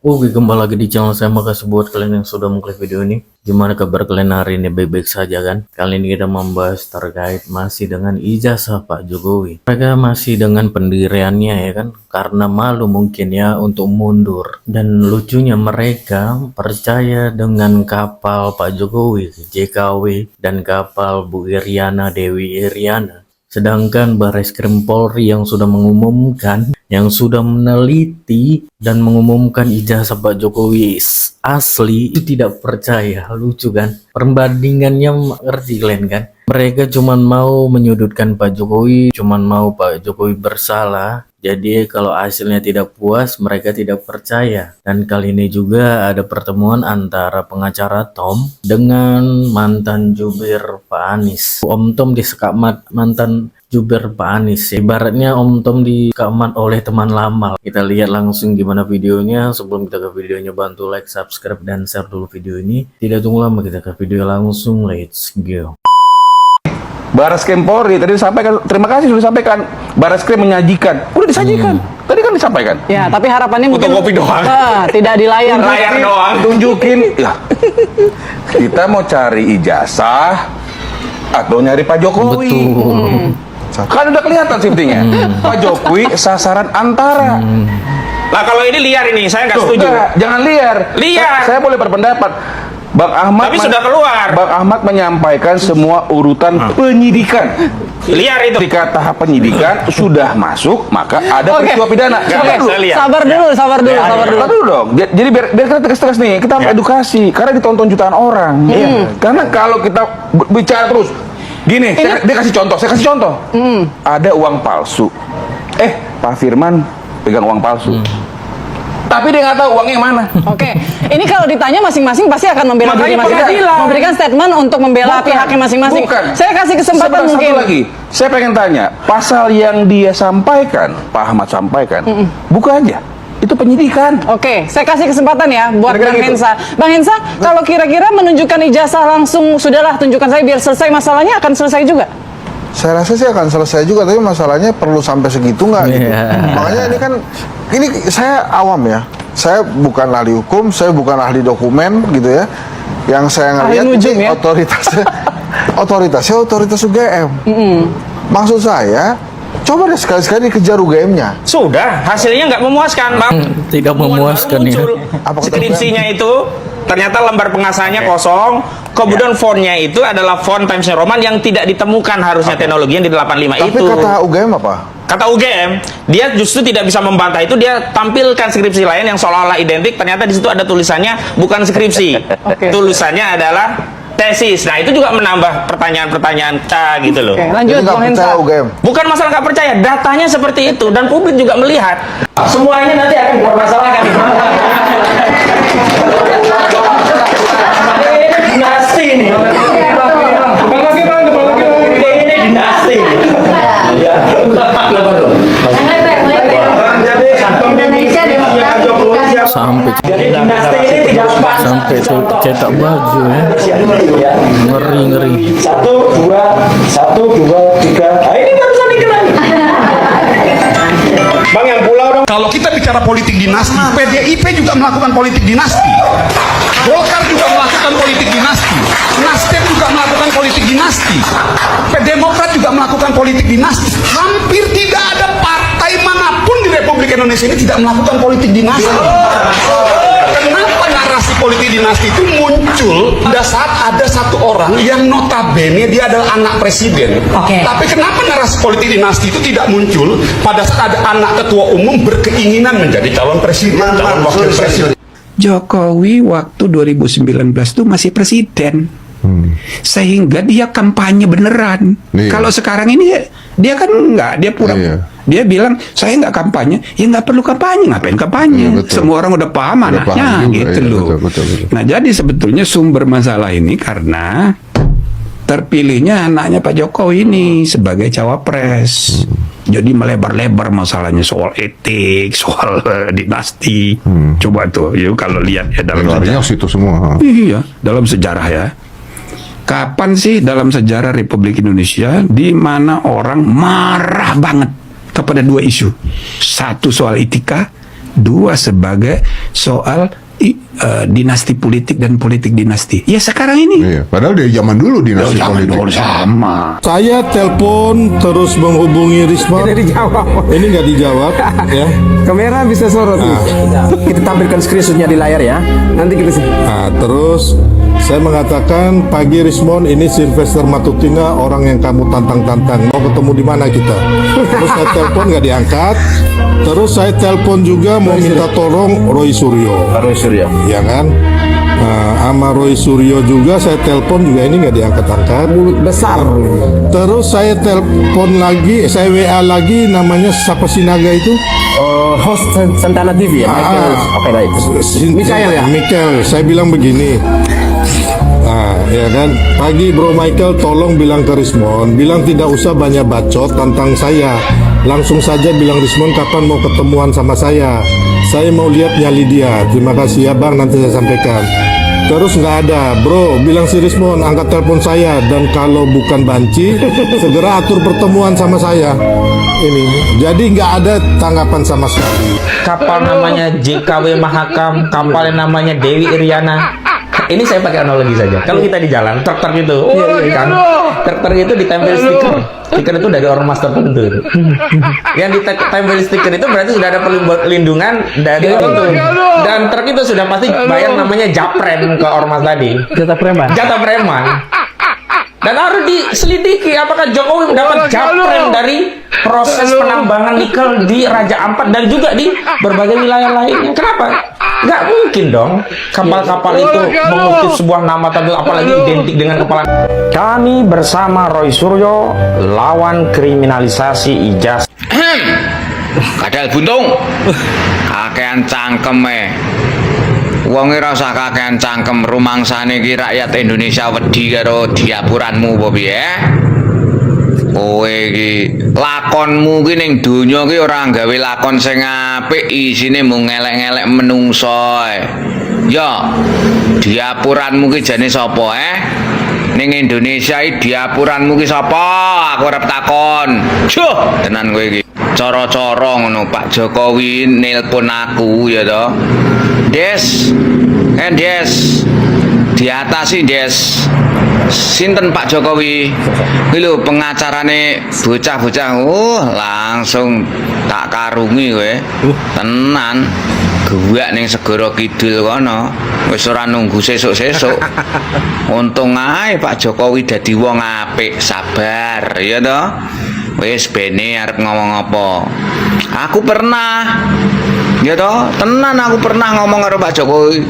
Oke, kembali lagi di channel saya. Makasih buat kalian yang sudah mengklik video ini. Gimana kabar kalian hari ini? Baik-baik saja kan? Kali ini kita membahas terkait masih dengan ijazah Pak Jokowi. Mereka masih dengan pendiriannya ya kan? Karena malu mungkin ya untuk mundur. Dan lucunya mereka percaya dengan kapal Pak Jokowi, JKW, dan kapal Bu Iriana, Dewi Iriana. Sedangkan Barreskrim Polri yang sudah mengumumkan, yang sudah meneliti dan mengumumkan ijazah Pak Jokowi asli, itu tidak percaya. Lucu kan? Perbandingannya ngerti kalian kan? Mereka cuman mau menyudutkan Pak Jokowi, cuman mau Pak Jokowi bersalah. Jadi kalau hasilnya tidak puas, mereka tidak percaya. Dan kali ini juga ada pertemuan antara pengacara Tom dengan mantan jubir Pak Anies. Om Tom disekamat mantan jubir Pak Anies. Ibaratnya Om Tom disekamat oleh teman lama. Kita lihat langsung gimana videonya. Sebelum kita ke videonya, bantu like, subscribe, dan share dulu video ini. Tidak tunggu lama, kita ke video langsung. Let's go. Barreskrim Polri tadi disampaikan, terima kasih sudah disampaikan. Barreskrim menyajikan, udah disajikan. Tadi kan disampaikan. Ya, tapi harapannya mungkin kopi doang. Tidak di layar. Layar doang. Tunjukin. Ya. Kita mau cari ijazah atau nyari Pak Jokowi. Betul. Kan udah kelihatan shiftingnya. Pak Jokowi sasaran antara. Lah kalau ini liar ini, saya nggak setuju. Jangan liar. Liar. Saya boleh berpendapat. Bang Ahmad Tapi sudah keluar. Bang Ahmad menyampaikan semua urutan penyidikan. Liar itu. Ketika tahap penyidikan sudah masuk, maka ada peristiwa pidana. Sabar dulu. Sabar dulu dong. Jadi biar kita tegas-tegas nih, kita harus edukasi karena ditonton jutaan orang. Karena kalau kita bicara terus gini, dia kasih contoh, saya kasih contoh. Ada uang palsu. Pak Firman pegang uang palsu. Tapi dia nggak tahu uangnya yang mana. Oke, ini kalau ditanya masing-masing pasti akan membela diri masing-masing, memberikan statement untuk membela pihaknya masing-masing. Saya kasih kesempatan mungkin. Satu lagi, saya pengen tanya, pasal yang dia sampaikan, Pak Ahmad sampaikan, buka aja. Itu penyidikan. Oke, saya kasih kesempatan ya buat Kira-kira Bang gitu. Hensa. Bang Hensa, kalau kira-kira menunjukkan ijazah langsung, sudahlah tunjukkan saya biar selesai masalahnya, akan selesai juga. Saya rasa sih akan selesai juga, tapi masalahnya perlu sampai segitu nggak gitu. Makanya ini saya awam ya. Saya bukan ahli hukum, saya bukan ahli dokumen gitu ya. Yang saya ngelihat ini ya? otoritasnya otoritas UGM. Maksud saya, coba deh sekali-sekali dikejar UGM-nya. Sudah, hasilnya nggak memuaskan, Bang. Tidak memuaskan ya. Skripsinya itu ternyata lembar pengasahannya kosong. Kemudian fontnya itu adalah font Times New Roman yang tidak ditemukan harusnya teknologi yang di 85 Tapi itu. kata UGM apa? Kata UGM, dia justru tidak bisa membantah itu, dia tampilkan skripsi lain yang seolah-olah identik, ternyata di situ ada tulisannya bukan skripsi. Tulisannya adalah tesis. Nah, itu juga menambah pertanyaan-pertanyaan gitu loh. Lanjut, Bang Hensa. UGM. Bukan masalah nggak percaya, datanya seperti itu dan publik juga melihat. Semuanya nanti akan dipermasalahkan. Ini dinasti nih. Ini dinasti. Sampai cetak baju ya. Ngeri. Satu, dua, tiga. Nah, ini barusan dikenal. Bang yang pulau dong. Kalau kita bicara politik dinasti, PDIP juga melakukan politik dinasti. Golkar juga melakukan politik dinasti. Nasdem juga melakukan politik dinasti. Demokrat juga melakukan politik dinasti. Hampir tidak ada partai manapun di Republik Indonesia ini tidak melakukan politik dinasti. Kenapa narasi politik dinasti itu muncul pada saat ada satu orang yang notabene dia adalah anak presiden. Tapi kenapa narasi politik dinasti itu tidak muncul pada saat ada anak ketua umum berkeinginan menjadi calon presiden, calon wakil presiden? Jokowi waktu 2019 itu masih presiden. Sehingga dia kampanye beneran. Kalau sekarang ini dia kan enggak, dia pura dia bilang saya nggak kampanye, ya nggak perlu kampanye, ngapain kampanye? Semua orang udah paham anaknya gitu loh. Betul. Nah, jadi sebetulnya sumber masalah ini karena terpilihnya anaknya Pak Jokowi ini sebagai cawapres. Jadi melebar-lebar masalahnya soal etik, soal dinasti. Coba tuh, yuk kalau lihat ya dalam sejarah situ semua. Iya, dalam sejarah ya. Kapan sih dalam sejarah Republik Indonesia di mana orang marah banget kepada dua isu? Satu soal etika, dua sebagai soal dinasti politik dan politik dinasti. Ya sekarang ini. Iya, padahal dari zaman dulu dinasti Zaman politik. dulu sama. Saya telepon terus menghubungi Risma. Tidak dijawab. Ini nggak dijawab, ya. Kamera bisa sorot. Kita tampilkan screenshotnya di layar ya. Nanti kita Nah, terus saya mengatakan pagi Rismon, ini Sylvester Matutina, orang yang kamu tantang-tantang. Mau ketemu di mana kita? Terus saya telepon nggak diangkat. Terus saya telepon juga mau minta tolong Roy Suryo. Ya kan? Nah, sama Roy Suryo juga saya telepon juga ini nggak diangkat-angkat. mulut besar. Terus saya telepon lagi, saya WA lagi, namanya siapa Sinaga itu? Host Santana TV ya. Oke, baik. Mikael ya? Mikael, saya bilang begini. Nah, ya kan, pagi Bro Michael, tolong bilang ke Rismon, bilang tidak usah banyak bacot tentang saya. Langsung saja bilang Rismon kapan mau ketemuan sama saya. Saya mau lihat nyali dia. Terima kasih ya bang, nanti saya sampaikan. Terus nggak ada, bro, bilang si Rismon angkat telepon saya, dan kalau bukan banci, segera atur pertemuan sama saya. Ini, jadi nggak ada tanggapan sama sekali. Kapal namanya JKW Mahakam, kapal yang namanya Dewi Iriana. Ini saya pakai analogi saja. Kalau kita di jalan, truk itu, kan, truk itu ditempel stiker. Stiker itu dari ormas tertentu. Yang ditempel stiker itu berarti sudah ada perlindungan dari itu. Dan truk itu sudah pasti bayar namanya japren ke ormas tadi. Jatah preman. Jatah preman. Dan harus diselidiki apakah Jokowi mendapat japren dari proses penambangan nikel di Raja Ampat dan juga di berbagai wilayah lainnya. Kenapa? Nggak mungkin dong kapal-kapal itu mengutip sebuah nama tertentu, apalagi identik dengan kepala. Kami bersama Roy Suryo lawan kriminalisasi ijazah. Kadal buntung. Kakean cangkeme. Wonge ora usah kakean cangkem, rumangsane iki rakyat Indonesia wedi karo diapuranmu apa piye? Kowe iki lakonmu ki ning donya ki ora gawe lakon sing apik, isine mung ngelek-ngelek menungso. Ya, diapuranmu ki jane sapa Ning Indonesia iki diapuranmu ki sapa? Aku arep takon. Juh, tenan kowe iki. Cara-cara ngono Pak Jokowi nelpon aku ya toh. Des. Des. Diatasi Des. Sinten Pak Jokowi? Kuwi lho pengacarane bocah-bocah. Langsung tak karungi kowe. Tenan. Guwak ning Segara Kidul kono. Wis ora nunggu sesuk-sesuk. Untung ae Pak Jokowi dadi wong apik, sabar, ya toh. Wis bene arep ngomong apa? Aku pernah. Ya toh, tenan aku pernah ngomong karo Pak Jokowi.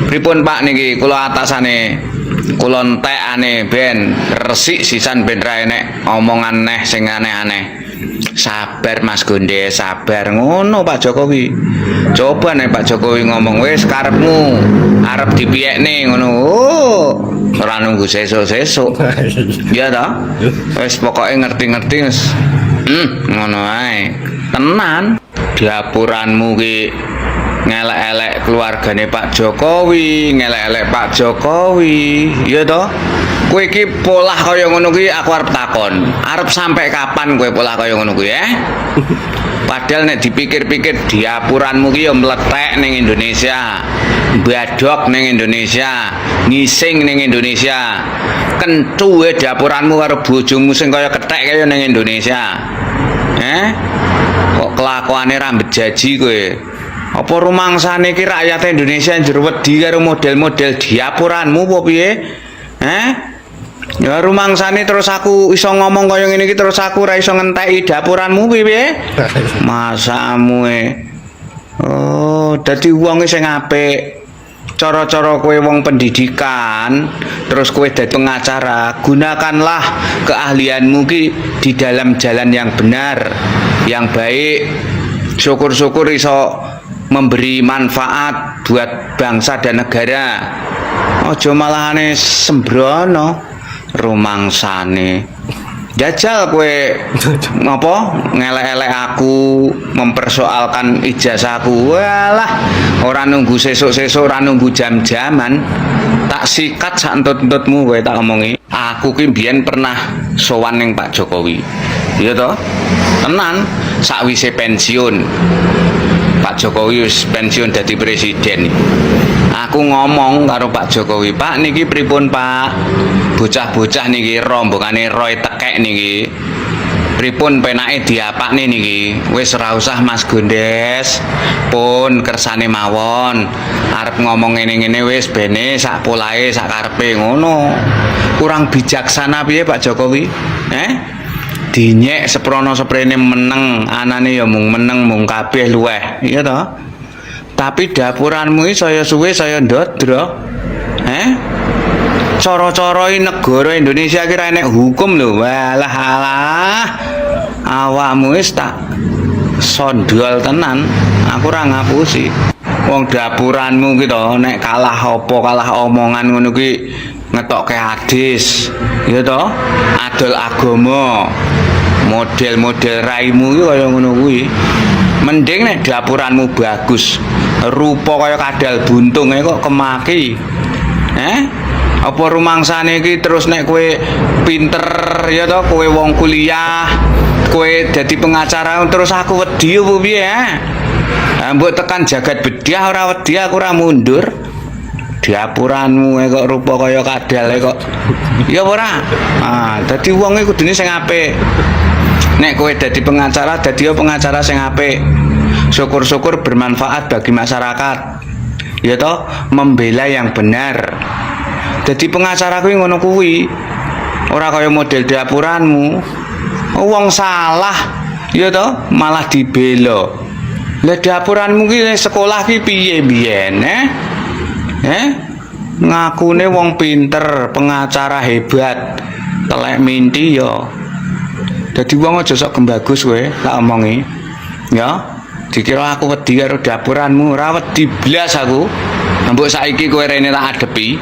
Pripun Pak niki kula atasane kula entekane ben resik sisan ben ra enek omongan neh sing aneh-aneh. Sabar Mas Gonde, sabar ngono Pak Jokowi. Coba nek Pak Jokowi ngomong wis karepmu arep dipiyekne ngono. Ora nunggu sesuk-sesuk. Ya ta? Wis pokoke ngerti-ngerti wis. Ngono ae. Tenan diapuranmu ki ngelek-elek keluargane Pak Jokowi, ngelek-elek Pak Jokowi, ya toh? Kowe iki polah kaya ngono kuwi aku arep takon. Arep sampai kapan kowe polah kaya ngono kuwi, Padahal nek dipikir-pikir diapuranmu ki ya meletek ning Indonesia. Badok ning Indonesia, ngising ning Indonesia. Kentu diapuranmu karo bojomu sing kaya kethek kaya ning Indonesia. Kok kelakuane ra bejaji kowe? Apa rumangsane iki rakyat Indonesia njero wedi karo model-model diapuranmu apa piye? Ya rumangsane terus aku iso ngomong kaya ngene iki terus aku ora iso ngenteki dapuranmu piye? Masamu Oh, dadi wong sing apik. Cara-cara kowe wong pendidikan, terus kowe dadi pengacara, gunakanlah keahlianmu ki di dalam jalan yang benar, yang baik. Syukur-syukur iso memberi manfaat buat bangsa dan negara. Aja malahane sembrono rumangsane. Jajal kowe ngapa ngelek-elek aku, mempersoalkan ijazahku. Walah, ora nunggu sesuk-sesuk, ora nunggu jam-jaman. Tak sikat sak entut-entutmu kowe tak omongi. Aku ki mbiyen pernah sowan ning Pak Jokowi. Iya toh? Tenan, sakwise pensiun. Pak Pak Jokowi wis pensiun dadi presiden. Aku ngomong karo Pak Jokowi, Pak niki pripun Pak? Bocah-bocah niki rombongane Roy tekek niki. Pripun penake diapakne niki? Wis ora usah Mas Gondes. Pun kersane mawon. Arep ngomong ngene-ngene wis bene sak polahe sak karepe ngono. Kurang bijaksana piye Pak Jokowi? Dinyek seprono seprene meneng, anane ya mung meneng mung kabeh luweh. Iya toh? Tapi dapuranmu iki saya suwe saya ndodro. Cara-cara negara Indonesia kira enek hukum lho. Walah alah. Awakmu wis tak sondol tenan. Aku ora ngapusi. Wong dapuranmu ki to nek kalah apa kalah omongan ngono ki ngetokke hadis. Ya to? Adol agama. Model-model raimu ki kaya ngono kuwi. Mending nek dapuranmu bagus. Rupa kaya kadal buntunge kok kemaki. Apa rumangsane iki terus nek kowe pinter ya to, kowe wong kuliah, kowe dadi pengacara terus aku wedi opo piye mbok tekan jagat bedah ora wedi aku ora mundur. Diapuranmu kok rupa kaya kadal kok. Ya ora. Dadi wong iki kudune sing apik. Nek kowe dadi pengacara, dadi pengacara sing apik. Syukur-syukur bermanfaat bagi masyarakat. Ya toh, membela yang benar. Jadi pengacara kuwi ngono kuwi. Ora kaya model dapuranmu. Wong salah, ya toh, malah dibela. Lah dapuranmu ki sekolah ki piye biyen, ngakune wong pinter, pengacara hebat. Telek minti ya. Dadi wong aja sok gembagus kowe, tak omongi. Ya. Dikira aku wedi karo dapuranmu, ora wedi blas aku. Mbok saiki kowe rene tak adepi,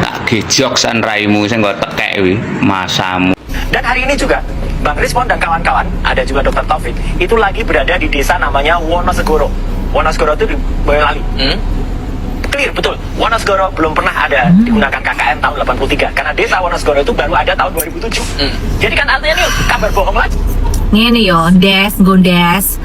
tak gejok san raimu sing kok tekek kuwi, masamu. Dan hari ini juga Bang Rismon dan kawan-kawan, ada juga Dr. Taufik, itu lagi berada di desa namanya Wonosegoro. Wonosegoro itu di Boyolali. Clear, betul. Wonosegoro belum pernah ada digunakan KKN tahun 83 karena desa Wonosegoro itu baru ada tahun 2007. Jadi kan artinya ini kabar bohong lagi. Ngene yo, Des, Gondes.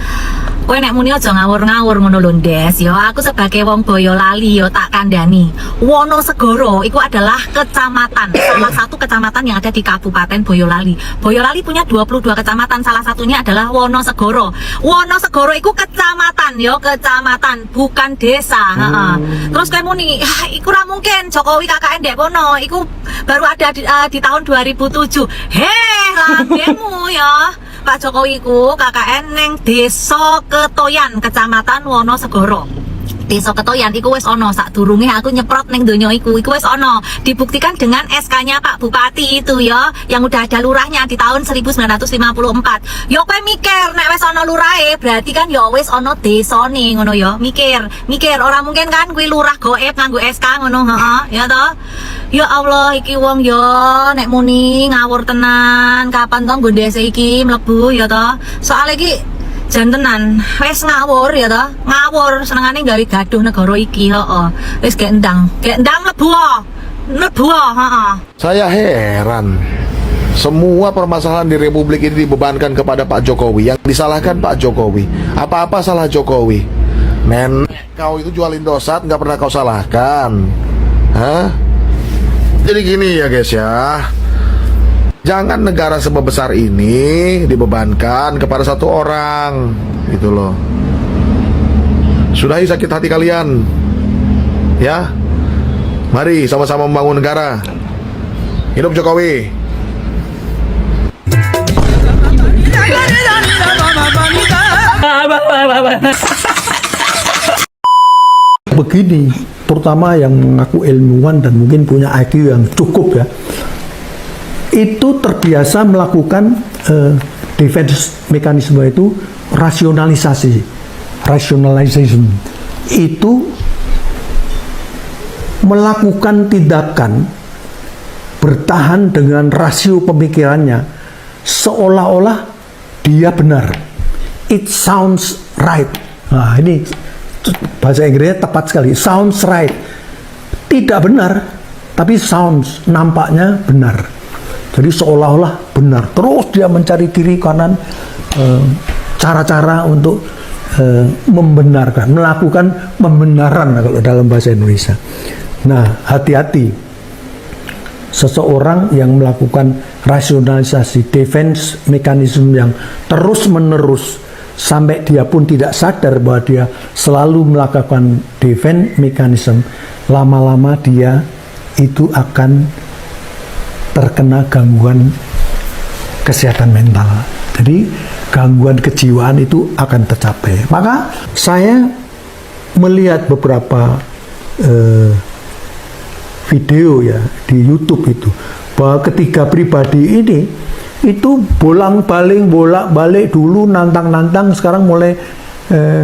Kowe nek muni aja ngawur-ngawur ngono lho, Des. Yo aku sebagai wong Boyolali yo tak kandhani. Wonosegoro itu adalah kecamatan, salah satu kecamatan yang ada di Kabupaten Boyolali. Boyolali punya 22 kecamatan, salah satunya adalah Wonosegoro. Wonosegoro itu kecamatan yo, kecamatan, bukan desa. Terus kowe muni, iku ora mungkin Jokowi KKN dek kono, iku baru ada di tahun 2007. Lambemu ya. Pak Jokowi ku KKN neng Desa Ketoyan, Kecamatan Wonosegoro. Desa Ketoyan iku wis ono sadurunge aku nyeprot neng donya iku wis ono. Dibuktikan dengan SK-nya Pak Bupati itu ya, yang udah ada lurahnya di tahun 1954. Yo kowe mikir nek wis ono lurahe, berarti kan yo wis ono desane ngono ya. Mikir ora mungkin kan kuwi lurah goib nganggo SK ngono, ya toh. Ya Allah, iki wong yo nek muni ngawur tenan. Kapan to Gondes iki mlebu ya toh? Soal iki jan tenan, wis ngawur ya toh. Ngawur senengane gawe gaduh negara iki, heeh. Wis gek ndang mlebu. Saya heran. Semua permasalahan di Republik ini dibebankan kepada Pak Jokowi. Yang disalahkan Pak Jokowi. Apa-apa salah Jokowi. Nenek kau itu jual Indosat nggak pernah kau salahkan. Jadi gini ya guys ya, jangan negara sebesar ini dibebankan kepada satu orang, gitu loh. Sudahi sakit hati kalian, ya. Mari sama-sama membangun negara. Hidup Jokowi. Begini, terutama yang mengaku ilmuwan dan mungkin punya IQ yang cukup ya, itu terbiasa melakukan defense mekanisme itu rationalization itu melakukan tindakan bertahan dengan rasio pemikirannya seolah-olah dia benar. It sounds right. Nah ini bahasa Inggrisnya tepat sekali, sounds right. Tidak benar, tapi sounds, nampaknya benar. Jadi seolah-olah benar. Terus dia mencari kiri kanan cara-cara untuk membenarkan, melakukan pembenaran kalau dalam bahasa Indonesia. Nah, hati-hati seseorang yang melakukan rasionalisasi defense mekanisme yang terus-menerus sampai dia pun tidak sadar bahwa dia selalu melakukan defense mekanisme, lama-lama dia itu akan terkena gangguan kesehatan mental. Jadi gangguan kejiwaan itu akan tercapai. Maka saya melihat beberapa video ya di YouTube itu, bahwa ketiga pribadi ini itu bolak-balik dulu nantang-nantang, sekarang mulai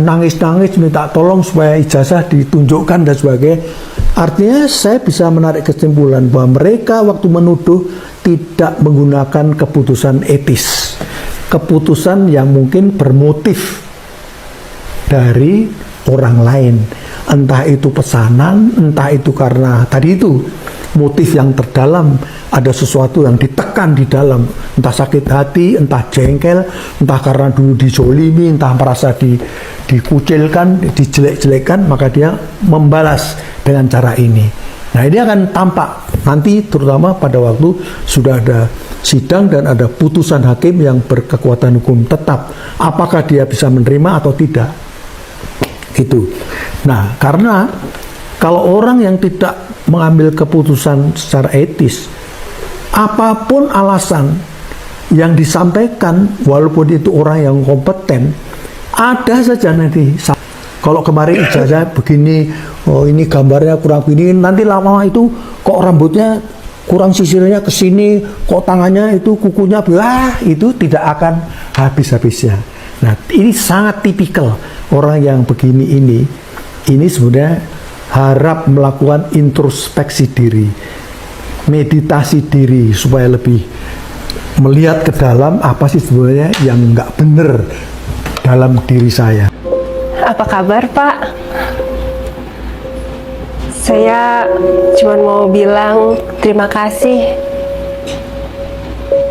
nangis-nangis minta tolong supaya ijazah ditunjukkan dan sebagainya. Artinya saya bisa menarik kesimpulan bahwa mereka waktu menuduh tidak menggunakan keputusan etis, keputusan yang mungkin bermotif dari orang lain, entah itu pesanan, entah itu karena tadi itu motif yang terdalam, ada sesuatu yang ditekan di dalam, entah sakit hati, entah jengkel, entah karena dulu dijolimi, entah merasa dikucilkan, dijelek-jelekkan, maka dia membalas dengan cara ini. Nah, ini akan tampak nanti, terutama pada waktu sudah ada sidang dan ada putusan hakim yang berkekuatan hukum tetap, apakah dia bisa menerima atau tidak. Itu. Nah, karena kalau orang yang tidak mengambil keputusan secara etis, apapun alasan yang disampaikan, walaupun itu orang yang kompeten, ada saja nanti. Kalau kemarin ijazah begini, oh ini gambarnya kurang begini, nanti lama itu kok rambutnya kurang, sisirnya ke sini, kok tangannya itu kukunya, itu tidak akan habis-habisnya. Nah, ini sangat tipikal orang yang begini ini sebenarnya harap melakukan introspeksi diri, meditasi diri supaya lebih melihat ke dalam apa sih sebenarnya yang nggak benar dalam diri saya. Apa kabar, Pak? Saya cuma mau bilang terima kasih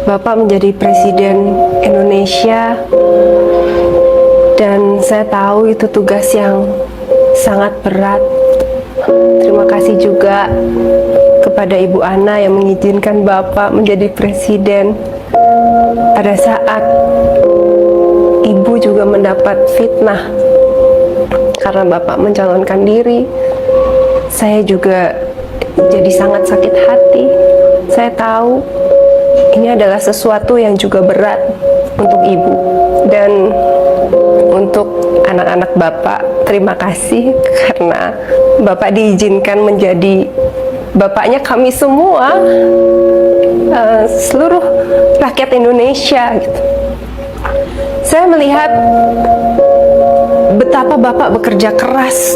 Bapak menjadi Presiden Indonesia, dan saya tahu itu tugas yang sangat berat. Terima kasih juga kepada Ibu Ana yang mengizinkan Bapak menjadi Presiden pada saat Ibu juga mendapat fitnah karena Bapak mencalonkan diri. Saya juga jadi sangat sakit hati. Saya tahu ini adalah sesuatu yang juga berat untuk Ibu. Dan untuk anak-anak Bapak, terima kasih karena Bapak diizinkan menjadi bapaknya kami semua, seluruh rakyat Indonesia gitu. Saya melihat betapa Bapak bekerja keras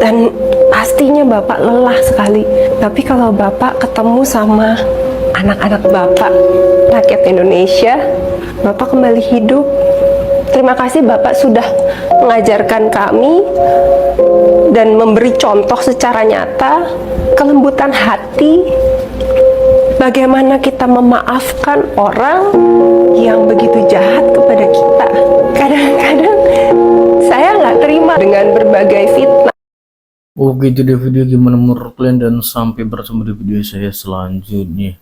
dan pastinya Bapak lelah sekali. Tapi kalau Bapak ketemu sama anak-anak Bapak, rakyat Indonesia, Bapak kembali hidup. Terima kasih Bapak sudah mengajarkan kami dan memberi contoh secara nyata kelembutan hati, bagaimana kita memaafkan orang yang begitu jahat kepada kita. Kadang-kadang saya nggak terima dengan berbagai fitnah. Oke, itu dia video gimana menurut kalian, dan sampai bertemu di video saya selanjutnya.